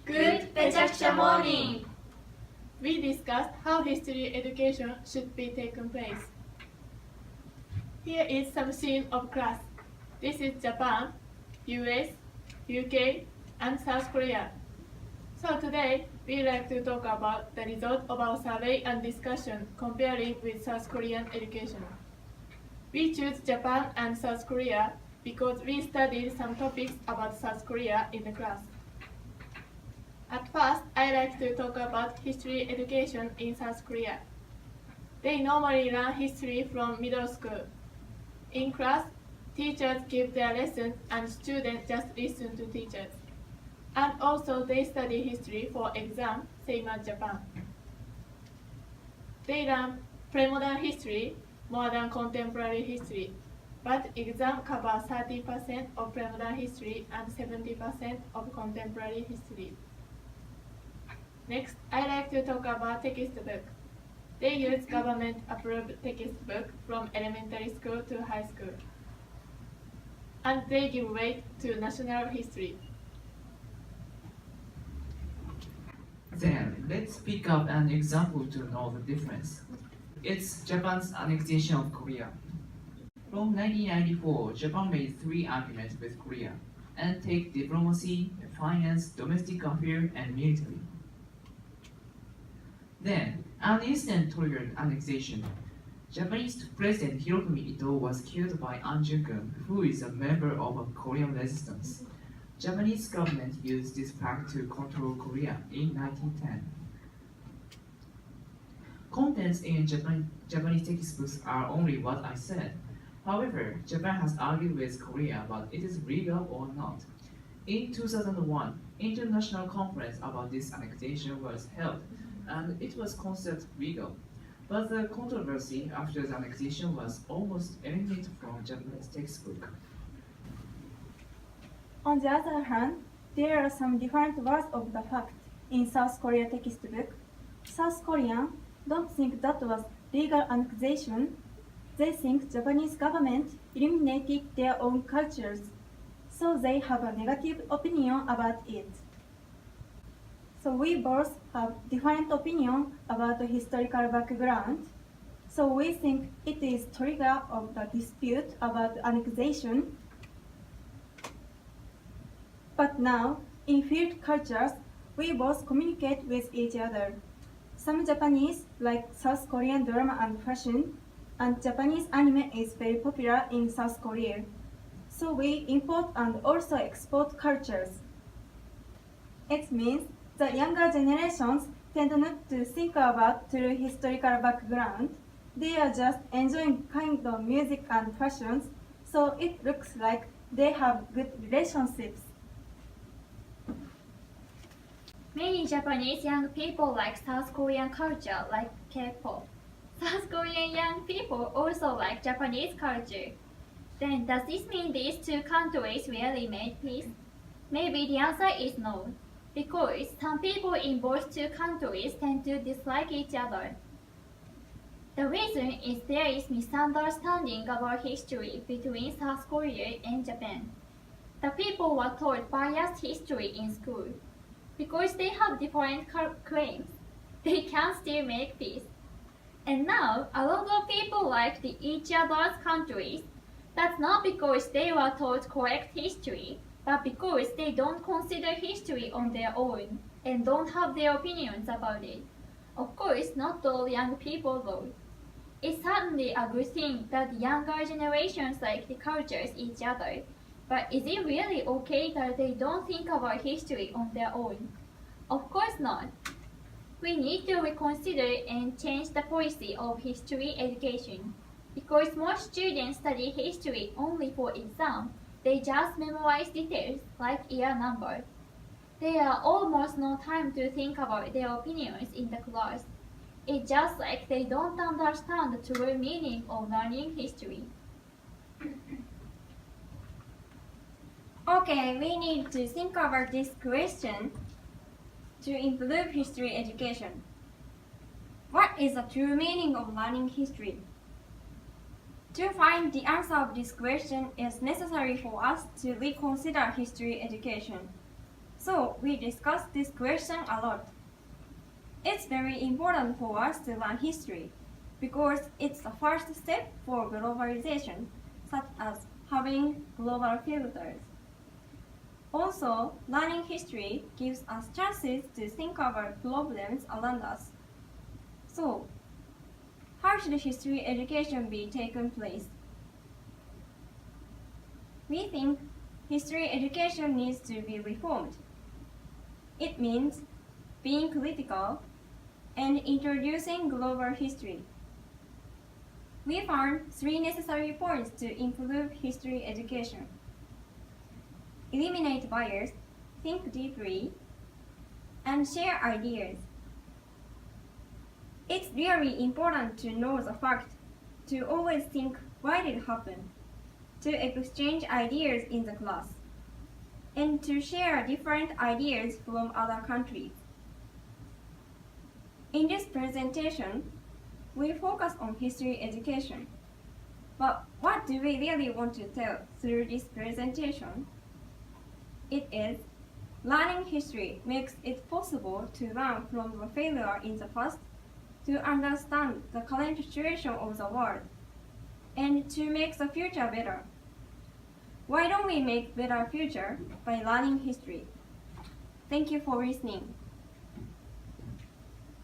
Good Pechaksha morning! We discussed how history education should be taken place. Here is some scene of class. This is Japan, US, UK, and South Korea. So today, we like to talk about the result of our survey and discussion comparing with South Korean education. We choose Japan and South Korea because we studied some topics about South Korea in the class. At first, I like to talk about history education in South Korea. They normally learn history from middle school. In class, teachers give their lessons and students just listen to teachers. And also they study history for exam, same as Japan. They learn pre-modern history more than contemporary history, but exam covers 30% of pre-modern history and 70% of contemporary history. Next, I like to talk about textbook. They use government-approved textbook from elementary school to high school. And they give weight to national history. Then, let's pick up an example to know the difference. It's Japan's annexation of Korea. From 1994, Japan made 3 agreements with Korea and take diplomacy, finance, domestic affairs, and military. Then, an incident triggered annexation. Japanese President Hirohito Ito was killed by An Ju-kun, who is a member of a Korean resistance. Japanese government used this fact to control Korea in 1910. Contents in Japanese textbooks are only what I said. However, Japan has argued with Korea about it is legal or not. In 2001, international conference about this annexation was held, and it was considered legal. But the controversy after the annexation was almost eliminated from Japanese textbook. On the other hand, there are some different words of the fact in South Korea textbook. South Koreans don't think that was legal annexation. They think Japanese government eliminated their own cultures, so they have a negative opinion about it. So we both have different opinion about the historical background. So we think it is trigger of the dispute about annexation. But now, in field cultures, we both communicate with each other. Some Japanese like South Korean drama and fashion, and Japanese anime is very popular in South Korea. So we import and also export cultures. It means the younger generations tend not to think about true historical background. They are just enjoying kind of music and fashions, so it looks like they have good relationships. Many Japanese young people like South Korean culture, like K-pop. South Korean young people also like Japanese culture. Then does this mean these two countries really made peace? Maybe the answer is no, because some people in both two countries tend to dislike each other. The reason is there is misunderstanding about history between South Korea and Japan. The people were taught biased history in school. Because they have different claims, they can still make peace. And now, a lot of people like each other's countries. That's not because they were taught correct history, but because they don't consider history on their own and don't have their opinions about it. Of course, not all young people though. It's certainly a good thing that younger generations like the cultures each other. But is it really okay that they don't think about history on their own? Of course not. We need to reconsider and change the policy of history education. Because most students study history only for exam, they just memorize details like year number. There are almost no time to think about their opinions in the class. It's just like they don't understand the true meaning of learning history. Okay, we need to think about this question to improve history education. What is the true meaning of learning history? To find the answer of this question, it's necessary for us to reconsider history education. So we discussed this question a lot. It's very important for us to learn history because it's the first step for globalization, such as having global filters. Also, learning history gives us chances to think about problems around us. So, how should history education be taken place? We think history education needs to be reformed. It means being critical and introducing global history. We found 3 necessary points to improve history education. Eliminate bias, think deeply, and share ideas. It's really important to know the fact, to always think why did it happen, to exchange ideas in the class, and to share different ideas from other countries. In this presentation, we focus on history education. But what do we really want to tell through this presentation? It is, learning history makes it possible to learn from the failure in the past, to understand the current situation of the world, and to make the future better. Why don't we make better future by learning history? Thank you for listening.